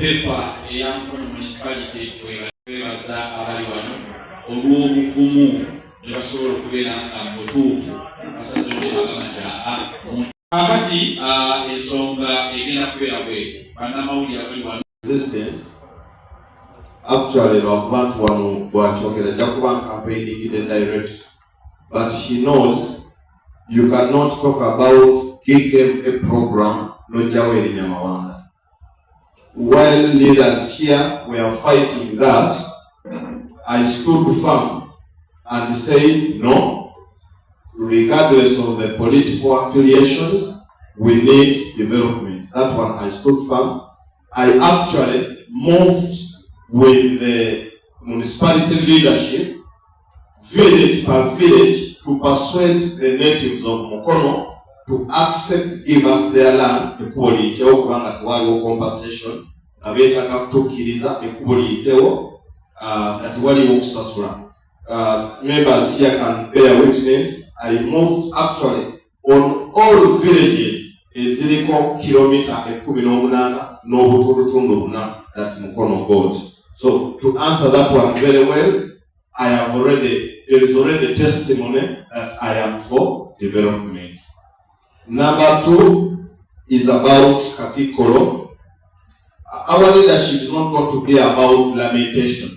paper eya Mukono Municipality webaza abali wano olw'obuvumu ne basobola okubeera nga mutuufu basazeewo abaganja akati ensonga egenda kubeera bweti bannamawulire abali wano resistance. Actually, abantu wano bw'akyogera ajja kuba campaigning direct, but he knows you cannot talk about give them a program n'ojjawo erinnyamawanga. While leaders here were fighting that, I stood firm and said no, regardless of the political affiliations, we need development. That one I stood firm. I actually moved with the municipality leadership, village per village, to persuade the natives of Mukono to accept, give us their land, equality, kubanga tewaliwo compensation, abeetaaga kutukkiriza equality, that waliwo okusasula. Members here can bear witness. I moved actually on all villages eziriko kilomita 18 n'obutundutundu 4 that Mukono got. So to answer that one very well, there is already testimony that I am for development. Number 2 is about Katikolo. Our leadership is not going to be about lamentation.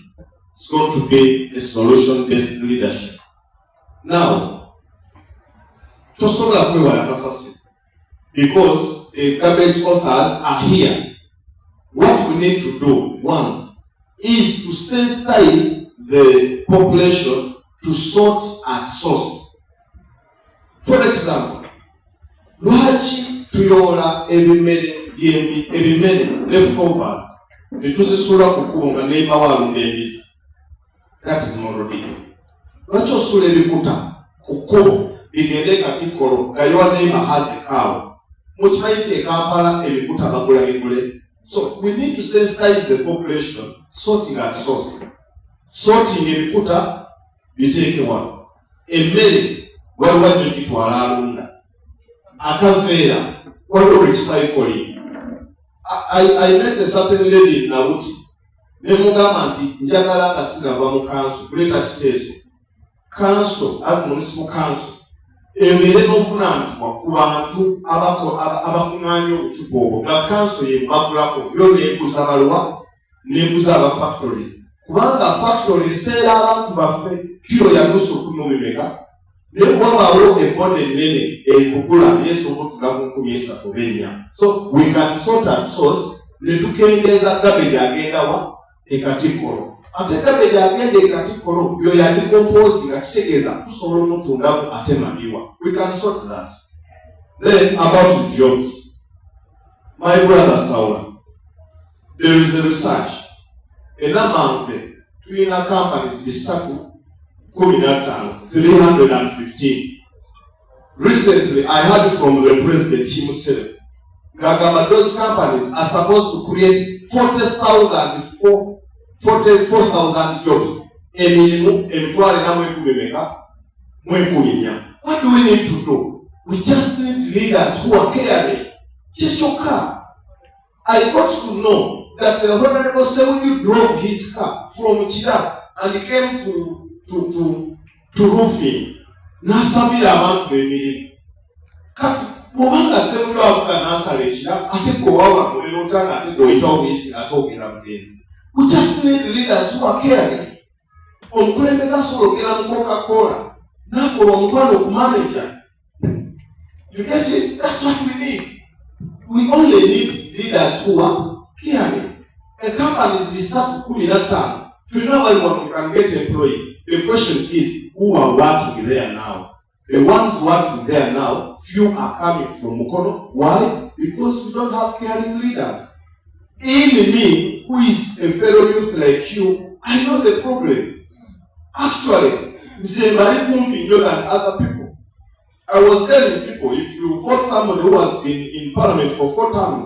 It's going to be a solution-based leadership. Now, because the garbage authors are here, what we need to do, 1, is to sensitize the population to sort and source. For example, lwaki tuyola ebimere leftovers netuzisula ku kkubo nga neighbor walunda embisi? That is morodiko. Lwaki osula ebikuta ku kkubo bigende Katikkolo nga your neighbor has a cow? Mukimanyi e Kampala ebikuta bagula bigule. So we need to sensitize the population, sorting at source. Sorting ebikuta biteekebwa. Emmere waliwo nnyo gitwala alunda. Akaveera waliwo recycling. I met a certain lady in Nauti. Ne mugamba nti njagala nga sigava mu council kuleeta kiteeso. Council as municipal council ebeere n'obuvunaanyizibwa ku bantu abakuŋŋaanya obucupa obwo nga council yebubakulako yo neeguza baluwa neeguza aba factories. Kubanga factory seera abantu baffe kilo ya nusu 10 ne bwabaawo ebboda ennene ekugula yeesooka otula mu 13 So we can sort and source ne tukendeeza garbage agenda wa e Katikkolo. Ate garbage agenda e Katikkolo yo ya decompose nga kitegeeza tusobola omutundamu ate maliwa. We can sort that. Then about jobs. My brother Saula, there is a research. Enamanve tulina companies bisatu 15 315. Recently I heard from the president himself that those companies are supposed to create 44,000 jobs. What do we need to do? We just need leaders who are caring. Chichoka. I got to know that the Honorable Sewunyu drove his car from Chirap and he came to roofing. Nasabira abantu b'emirimu. Kati bw'obanga Sewunyu avuga n'asala ekira ate gwewawa muliro otanga ate gweoyita obuyisi ate ogenda mugenzi. We just need leaders who are caring. Omukulembeze asobola ogenda mu Coca-Cola n'akola omukwano ku manager. You get it? That's what we need. We only need leaders who are caring. A company is bisatu 15. If nobody can get employed, the question is who are working there now? The ones working there now, few are coming from Mukono. Why? Because we don't have caring leaders. Even me, who is a fellow youth like you, I know the problem. Actually, Zembari Kumpi know than other people. I was telling people, if you vote somebody who has been in parliament for 4 terms,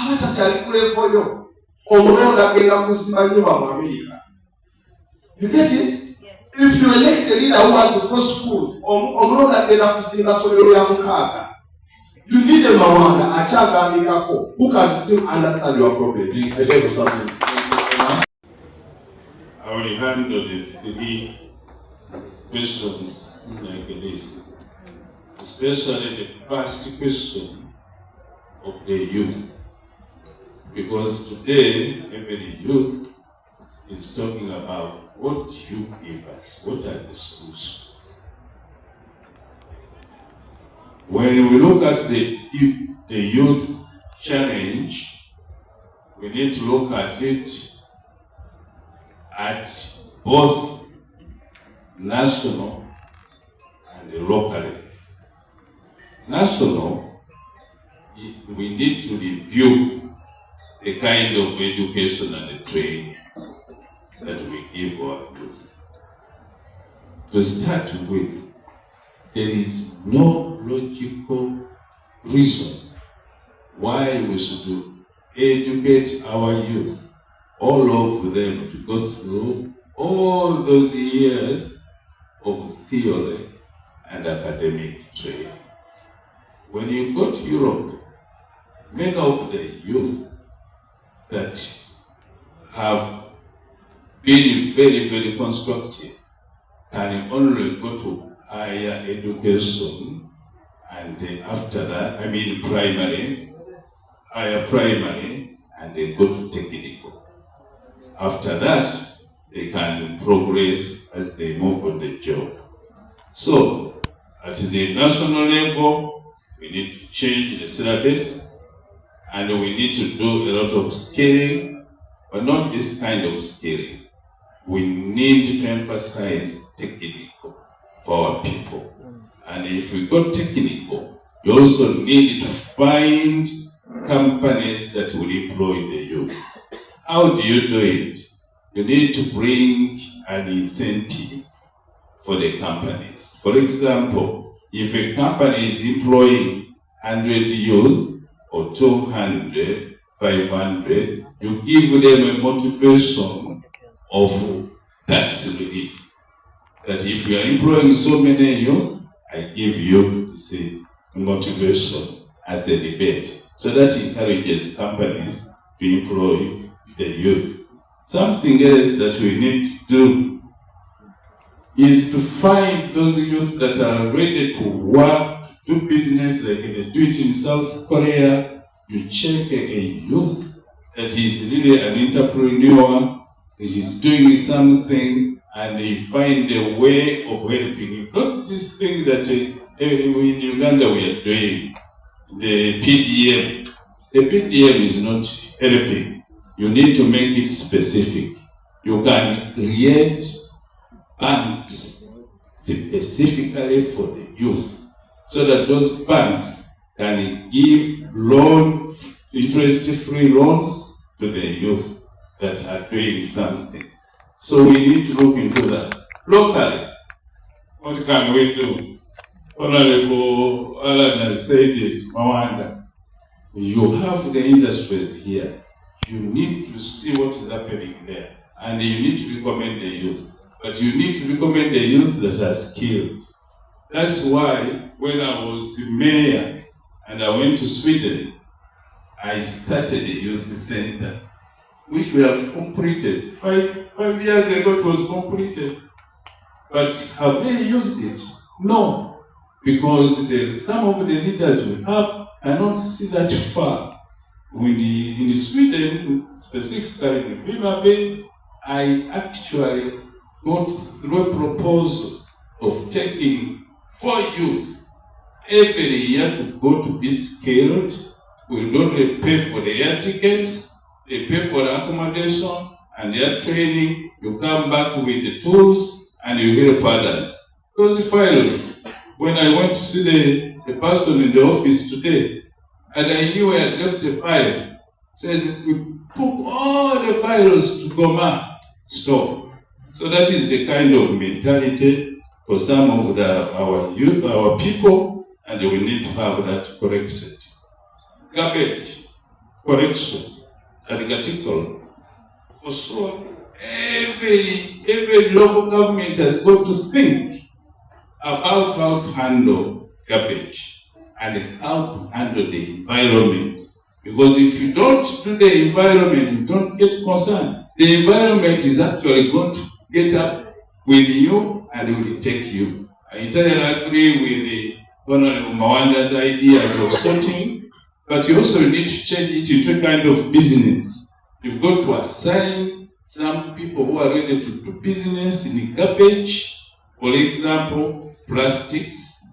what a challenge for you. You get it? Yes. If you elect a leader who has 4 schools, You need a mawanga achagambikako who can still understand your problem. I beg you something. I will handle the 3 questions like this, especially the first question of the youth, because today every youth is talking about what you give us, what are the solutions. When we look at the youth challenge, we need to look at it at both national and locally. National, we need to review the kind of education and the training that we give our youth. To start with, there is no logical reason why we should educate our youth, all of them, to go through all those years of theory and academic training. When you go to Europe, many of the youth that have been very, very constructive can only go to higher education, and after that, I mean primary, higher primary, and they go to technical. After that, they can progress as they move on the job. So, at the national level, we need to change the syllabus, and we need to do a lot of scaling, but not this kind of scaling. We need to emphasize technical for our people. And if we go technical, you also need to find companies that will employ the youth. How do you do it? You need to bring an incentive for the companies. For example, if a company is employing 100 youth or 200, 500, you give them a motivation of tax relief. That if you are employing so many youth, I give you the motivation as a rebate. So that encourages companies to employ the youth. Something else that we need to do is to find those youth that are ready to work, do business like they do it in South Korea. You check a youth that is really an entrepreneur, that is doing something, and they find a way of helping him. Not this thing that in Uganda we are doing, the PDM. The PDM is not helping. You need to make it specific. You can create banks specifically for the youth, so that those banks can give loan, interest-free loans to the youth that are doing something. So we need to look into that. Locally, what can we do? Honorable Alan has said it, Mawanda. You have the industries here. You need to see what is happening there. And you need to recommend the youth. But you need to recommend the youth that are skilled. That's why when I was the mayor and I went to Sweden, I started a youth center, which we have completed. Five years ago it was completed. But have they used it? No. Because some of the leaders we have cannot see that far. In Sweden, specifically in Finland, I actually got through a proposal of taking 4 youth every year to go to be skilled. We don't pay for the air tickets, they pay for the accommodation and their training. You come back with the tools and you help others. Those files, when I went to see the person in the office today, and I knew I had left the file, says we took all the files to Goma store. So that is the kind of mentality for some of our youth, our people, and we need to have that corrected. Garbage correction at Gatikol. Also, every local government has got to think about how to handle garbage. and how to handle the environment. Because if you don't do the environment, you don't get concerned. The environment is actually going to get up with you and will take you. I entirely agree with the Honorable Mawanda's ideas of sorting, but you also need to change it into a kind of business. You've got to assign some people who are ready to do business in garbage, for example, plastics.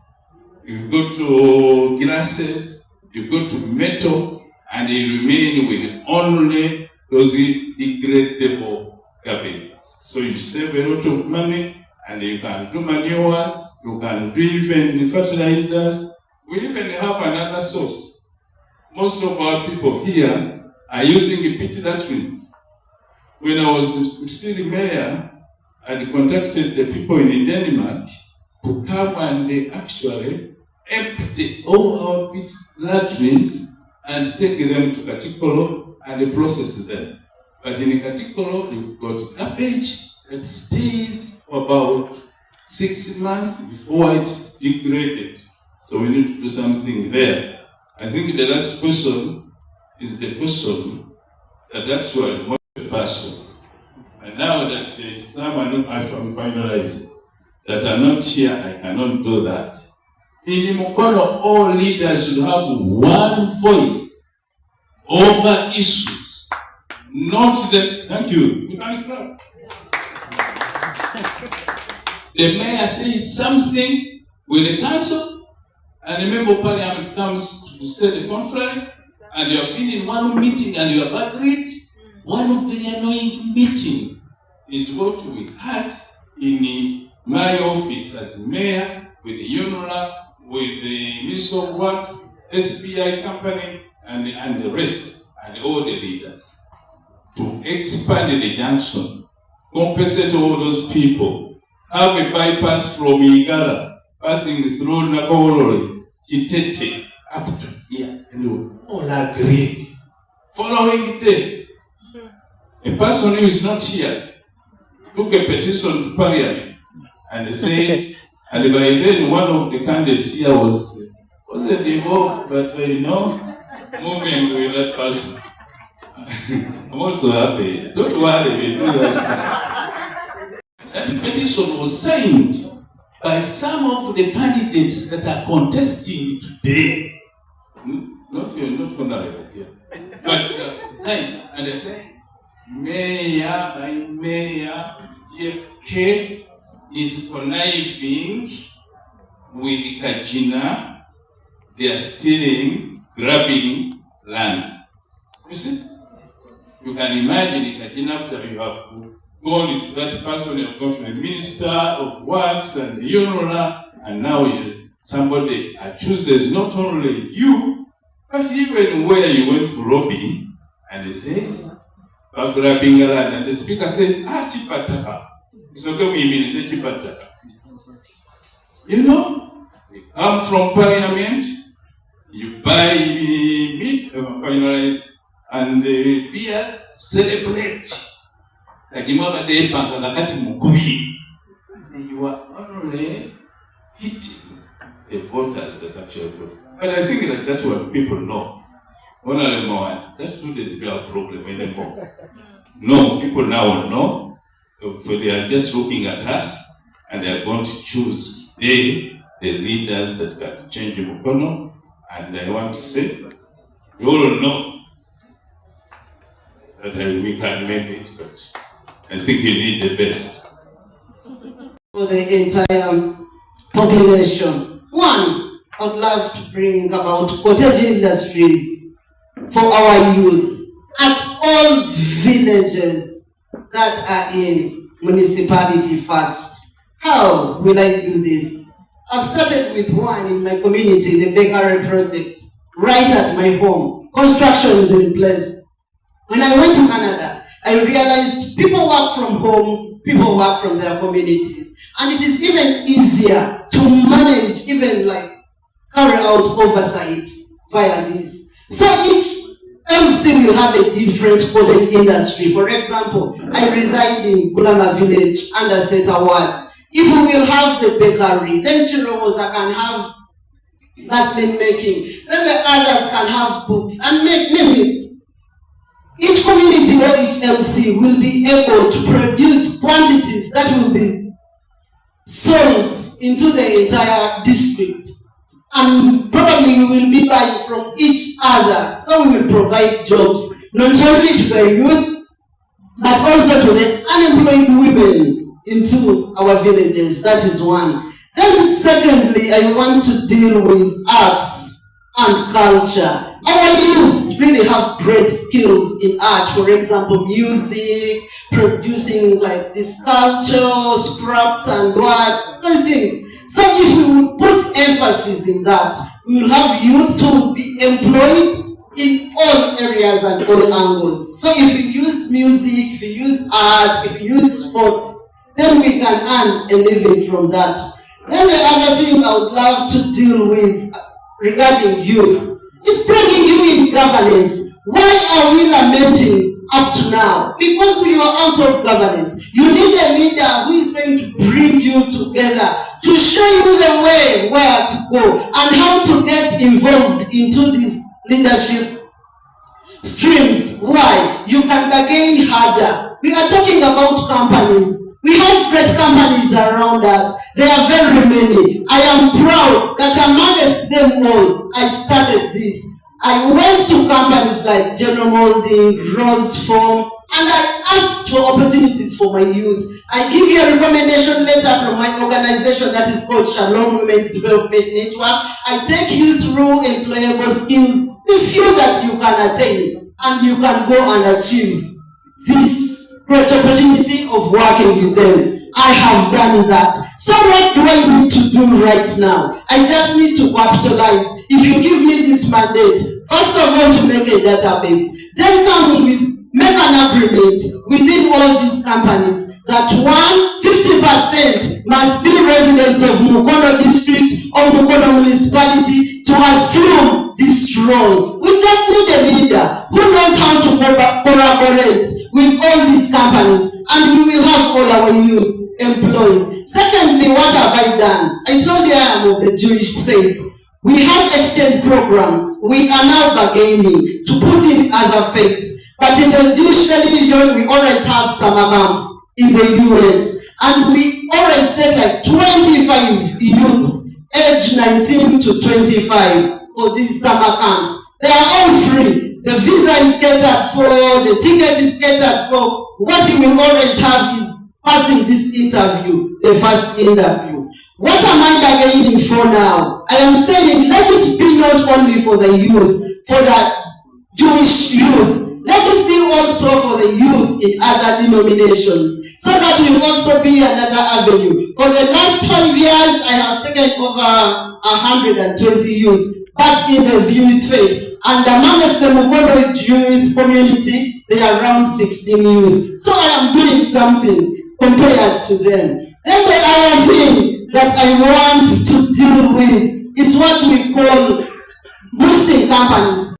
You've got to glasses, you've got to metal, and you remain with only those degradable garbage. So you save a lot of money, and you can do manure, you can do even fertilizers. We even have another source. Most of our people here are using pit latrines. When I was still mayor, I contacted the people in Denmark to come and they actually empty all our pit latrines and take them to Katikolo and process them. But in Katikolo, you've got garbage that stays for about 6 months before it's degraded. So we need to do something there. I think the last question is the question that actually most the person. And now that someone I'm finalizing that are not here, I cannot do that. In Mukono, all leaders should have one voice over issues, not the. Thank you. You can clap. The mayor says something with the council, and the member of parliament comes to say the contrary, and you have been in one meeting and you have agreed. One of the annoying meetings is what we had in my office as mayor with the UNRWA, with the Minister of Works, SBI company, and the rest, and all the leaders, to expand the junction, compensate all those people, have a bypass from Igala, passing through Nakawolori, Kitete, up to here, and we all agreed. Following day, a person who is not here took a petition to Parliament and said, and by then one of the candidates here wasn't involved, but moving with that person. I'm also happy. Don't worry, we do that. That petition was signed by some of the candidates that are contesting today. Not honorable here. But signed, and they say, Mayor by Mayor, GFK is conniving with Kajina. They are stealing, grabbing land. You see? You can imagine Kajina after you have gone into that person, you have gone to the Minister of Works and the UNRWA, and now somebody accuses not only you, but even where you went to lobby, and he says, grabbing land, and the speaker says, Chipataka. It's okay, we say Chipataka. You know, we come from Parliament, you buy meat, finalize, and the beers celebrate. And you are only hitting the voters that actually vote. But I think that that's what people know. That's not the developed problem anymore. No, people now know. So they are just looking at us and they are going to choose today the leaders that can change Mukono. And I want to say, you all know that we can make it, but I think you need the best. For the entire population. One, I would love to bring about cottage industries for our youth at all villages that are in municipality first. How will I do this? I've started with one in my community, the bakery project, right at my home. Construction is in place. When I went to Canada, I realized people work from home, people work from their communities. And it is even easier to manage, even like carry out oversight via this. So each MC will have a different cottage industry. For example, I reside in Kulama village under Seta Ward. If we will have the bakery, then Chiromoza can have investment making. Then the others can have books and name it. Each community or each LC will be able to produce quantities that will be sold into the entire district. And probably we will be buying from each other. So we will provide jobs, not only to the youth, but also to the unemployed women into our villages. That is one. Then secondly, I want to deal with arts and culture. Our youth really have great skills in art. For example, music, producing like this culture, scraps and what, those things. So if we will put emphasis in that, we will have youth who will be employed in all areas and all angles. So if you use music, if you use art, if you use sports, then we can earn a living from that. Then the other thing I would love to deal with regarding youth is bringing you in governance. Why are we lamenting up to now? Because we are out of governance. You need a leader who is going to bring you together, to show you the way where to go and how to get involved into these leadership streams. Why? You can bargain harder. We are talking about companies. We have great companies around us. There are very many. I am proud that amongst them all, I started this. I went to companies like General Molding, Rose Form, and I asked for opportunities for my youth. I give you a recommendation letter from my organization that is called Shalom Women's Development Network. I take you through employable skills, the few that you can attain, and you can go and achieve this great opportunity of working with them. I have done that. So what do I need to do right now? I just need to capitalize. If you give me this mandate, first of all, to make a database, then come with, make an agreement within all these companies that 50% must be residents of Mukono district or Mukono municipality to assume this role. We just need a leader who knows how to collaborate with all these companies, and we will have all our youth employed. Secondly, what have I done? I told you I am of the Jewish faith. We have exchange programs. We are now bargaining to put in other faiths. But in the Jewish religion, we always have summer camps in the US. And we always take like 25 youths, age 19 to 25, for these summer camps. They are all free. The visa is catered for, the ticket is catered for. What you will always have is passing this interview, the first interview. What am I bargaining for now? I am saying let it be not only for the youth, for the Jewish youth. Let it be also for the youth in other denominations, so that will also be another avenue. For the last 5 years, I have taken over 120 youth, but in the Jewish faith. And amongst the Mukono Jewish community, they are around 16 youth. So I am doing something compared to them. Then the other thing that I want to deal with is what we call boosting companies.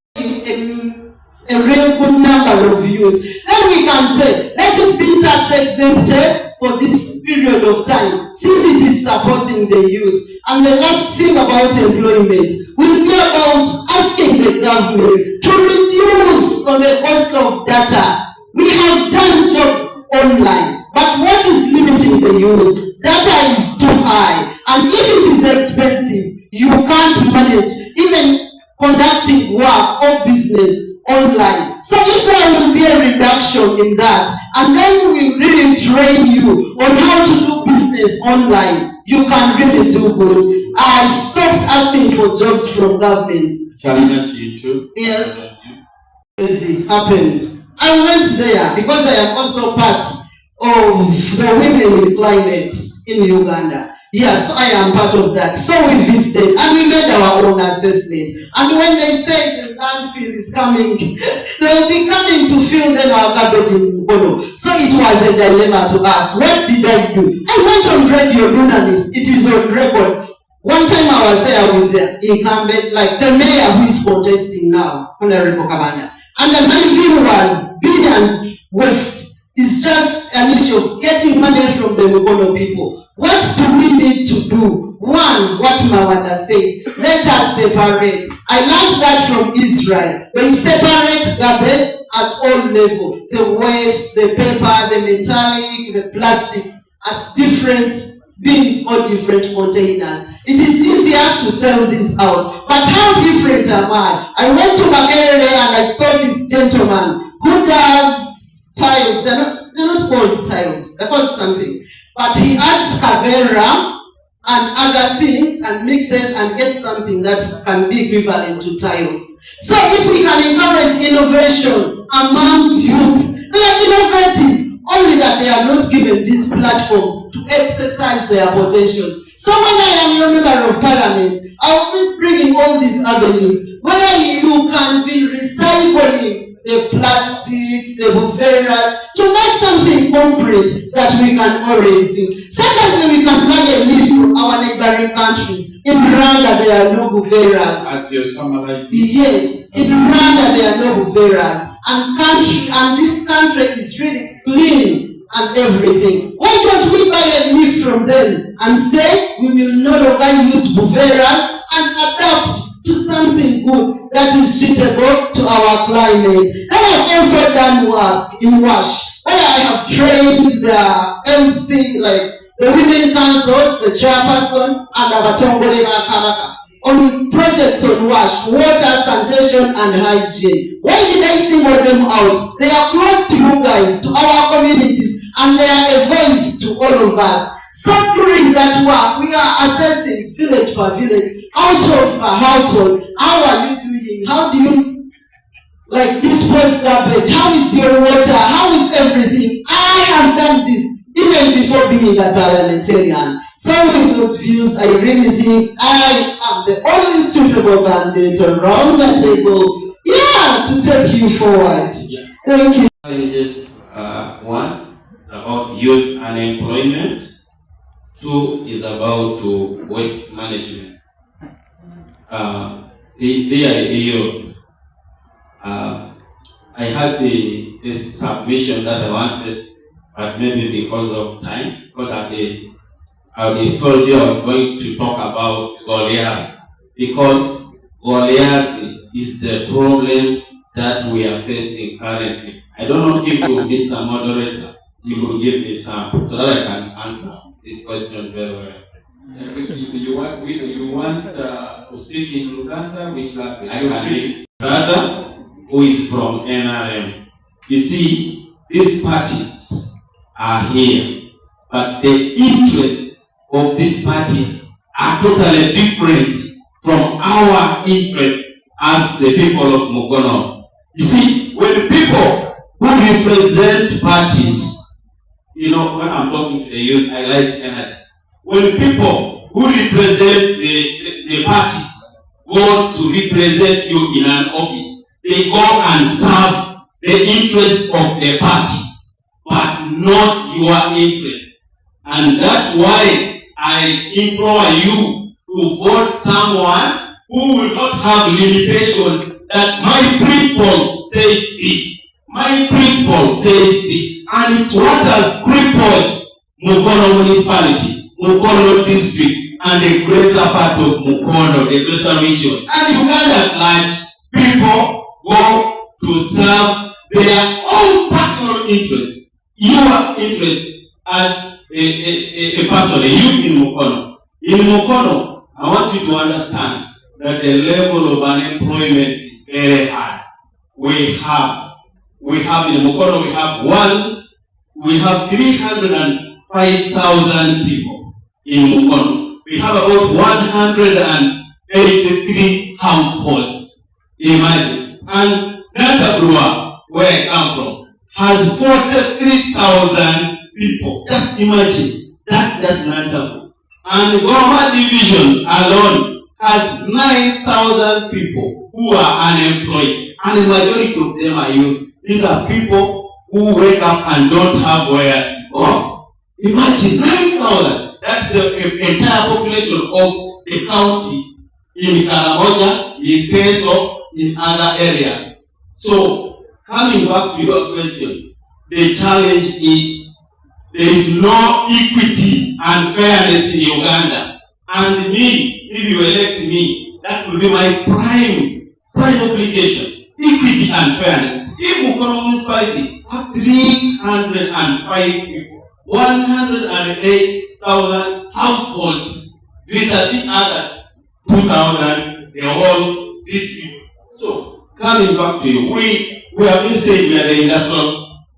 A real good number of youth. Then we can say, let it be tax exempted for this period of time, since it is supporting the youth. And the last thing about employment will be about asking the government to reduce on the cost of data. We have done jobs online, but what is limiting the youth? Data is too high, and if it is expensive, you can't manage even conducting work or business online. So if there will be a reduction in that, and then we really train you on how to do business online, you can really do good. I stopped asking for jobs from government. Yes, it happened. I went there because I am also part of the Women in Climate in Uganda. Yes, I am part of that. So we visited and we made our own assessment. And when they said the landfill is coming, they will be coming to fill then our garbage in Mukono. So it was a dilemma to us. What did I do? I went on radio, journalist. It is on record. One time I was there with the incumbent, like the mayor who is contesting now, Honorable Kabanda. And the landfill was big and waste. It's just an issue of getting money from the Mukono people. What do we need to do? One, what Mawanda said, let us separate. I learned that from Israel. They separate garbage at all levels. The waste, the paper, the metallic, the plastics at different bins or different containers. It is easier to sell this out. But how different am I? I went to Makerere and I saw this gentleman who does tiles. They're not called tiles. They're called something. But he adds Kavera and other things and mixes and gets something that can be equivalent to tiles. So if we can encourage innovation among youth, they are innovative, only that they are not given these platforms to exercise their potentials. So when I am your member of parliament, I'll be bringing all these avenues where you can be recycling the plastics, the buveras, to make something concrete that we can always use. Secondly, we can buy a leaf from our neighboring countries. In Rwanda, there are no buveras. As you're summarizing. Yes, in Rwanda, there are no buveras. And this country is really clean and everything. Why don't we buy a leaf from them and say we will no longer use buveras and adapt to something good that is suitable to our climate? And I've also done work in WASH, where I have trained the MC, like the women councils, the chairperson, and Abatongole Kabaka on projects on WASH, water, sanitation, and hygiene. Why did I single them out? They are close to you guys, to our communities, and they are a voice to all of us. So during that work, we are assessing village per village, household per household. How are you doing? How do you dispose garbage? How is your water? How is everything? I have done this even before being a parliamentarian. So with those views, I really think I am the only suitable candidate around the table, to take you forward. Yeah. Thank you. Challenges, one, about youth unemployment. Two is about waste management. I had the submission that I wanted, but maybe because of time, because I told you I was going to talk about Goliath, because Goliath is the problem that we are facing currently. I don't know if you, Mr. Moderator, you could give me some so that I can answer this question very well. You want to speak in Uganda? Which language? I can read. Brother who is from NRM. You see, these parties are here, but the interests of these parties are totally different from our interests as the people of Mukono. You see, when people who represent parties, when I'm talking to the youth, I like energy. When people who represent the parties go to represent you in an office, they go and serve the interest of the party, but not your interest. And that's why I implore you to vote someone who will not have limitations that my principle says this, my principle says this. And it's what has crippled Mukono Municipality, Mukono District, and the greater part of Mukono, the greater region. And Uganda at large, people go to serve their own personal interests. Your interest as a person, a youth in Mukono. In Mukono, I want you to understand that the level of unemployment is very high. We have in Mukono, we have 305,000 people in Mukono. We have about 183 households. Imagine. And Natabrua, where I come from, has 43,000 people. Just imagine. That's just Natabrua. And Goma Division alone has 9,000 people who are unemployed. And the majority of them are youth. These are people who wake up and don't have where to go. Imagine 9,000. That's the entire population of the county in Karamoja, in Peso, in other areas. So, coming back to your question, the challenge is there is no equity and fairness in Uganda. And me, if you elect me, that will be my prime obligation. Equity and fairness. If Mukono Municipality have 305 people, 108,000 households, vis-a-vis others, 2,000, they are all these people. So, coming back to you, we have been saying we are the industrial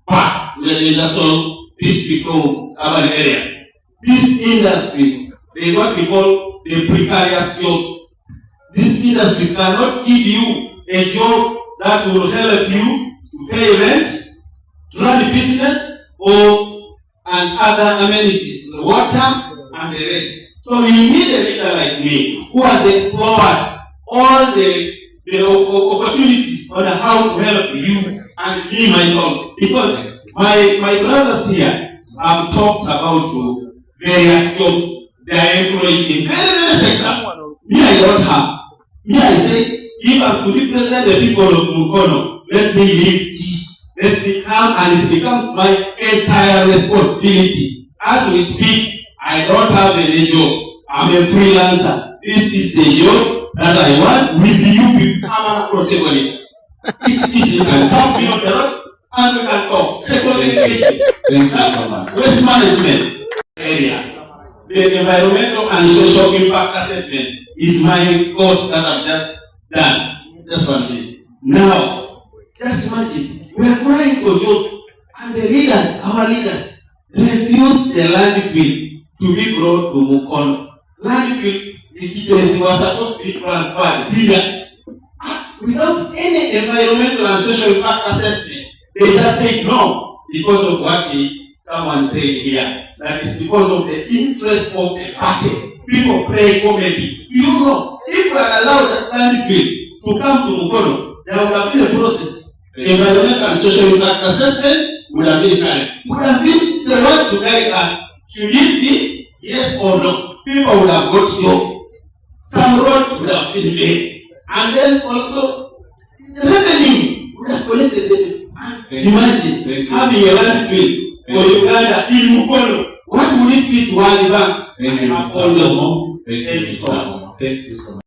park, we are the industrial district of urban area. These industries, they are what we call the precarious jobs. These industries cannot give you a job that will help you to pay rent, to run the business, and other amenities, the water and the rest. So you need a leader like me who has explored all the opportunities on how to help you and me myself. Because my brothers here have talked about various jobs they are employed in very sectors. Me, I don't have. Me, I say, if I'm to represent the people of Mukono, let me leave this. Let me come, and it becomes my entire responsibility. As we speak, I don't have any job. I'm a freelancer. This is the job that I want with you people. I'm approachable. It's easy. You can talk me on the road and we can talk. Secondly, Thank you so much. waste management area. The environmental and social impact assessment is my course that I've just done. That's one thing. Now, just imagine, we are crying for jobs, and the leaders, our leaders, refuse the landfill to be brought to Mukono. Landfill, the kitchens were supposed to be transferred here. Without any environmental and social impact assessment, they just say no, because of what someone said here. That is because of the interest of the party. People play comedy. You know, if we had allowed that landfill to come to Mukono, there would have been a process. The environmental and social impact assessment would have been carried. Would have been the one to guide us. Should it be yes or no? People would have got jobs. Some roads would have been made. And then also, revenue would have collected revenue. Imagine having a landfill for Uganda in Mukono. What would it be to World Bank? Thank you, Thank you so much. Thank you so much.